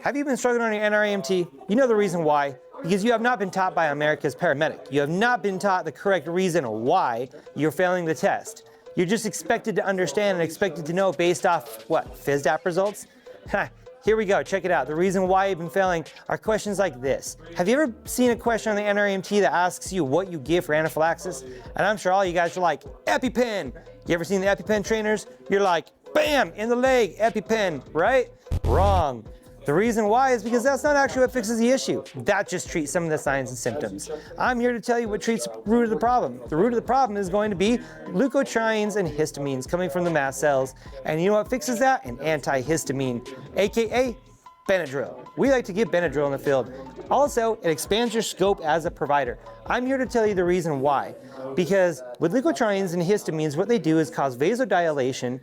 Have you been struggling on your NREMT? You know the reason why. Because you have not been taught by America's Paramedic. You have not been taught the correct reason why you're failing the test. You're just expected to understand and expected to know based off, what, FSDAP results? Here we go, check it out. The reason why you've been failing are questions like this. Have you ever seen a question on the NREMT that asks you what you give for anaphylaxis? And I'm sure all you guys are like, EpiPen! You ever seen the EpiPen trainers? You're like, bam, in the leg, EpiPen, right? Wrong. The reason why is because that's not actually what fixes the issue. That just treats some of the signs and symptoms. I'm here to tell you what treats the root of the problem. The root of the problem is going to be leukotrienes and histamines coming from the mast cells. And you know what fixes that? An antihistamine, aka Benadryl. We like to give Benadryl in the field. Also, it expands your scope as a provider. I'm here to tell you the reason why. Because with leukotrienes and histamines, what they do is cause vasodilation,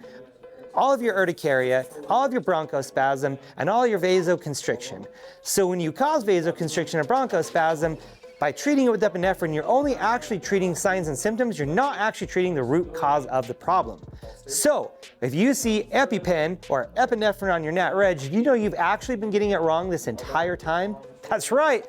all of your urticaria, all of your bronchospasm, and all your vasoconstriction. So when you cause vasoconstriction or bronchospasm, by treating it with epinephrine, you're only actually treating signs and symptoms. You're not actually treating the root cause of the problem. So if you see EpiPen or epinephrine on your nat reg, you know you've actually been getting it wrong this entire time? That's right,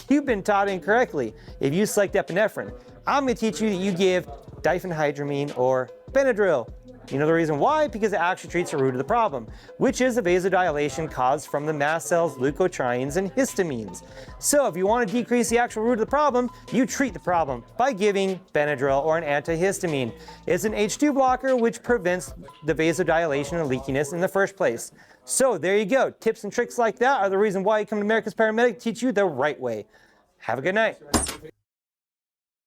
you've been taught incorrectly. If you select epinephrine, I'm going to teach you that you give diphenhydramine or Benadryl. You know the reason why? Because it actually treats the root of the problem, which is a vasodilation caused from the mast cells, leukotrienes, and histamines. So if you want to decrease the actual root of the problem, you treat the problem by giving Benadryl or an antihistamine. It's an H2 blocker which prevents the vasodilation and leakiness in the first place. So there you go. Tips and tricks like that are the reason why you come to America's Paramedic to teach you the right way. Have a good night.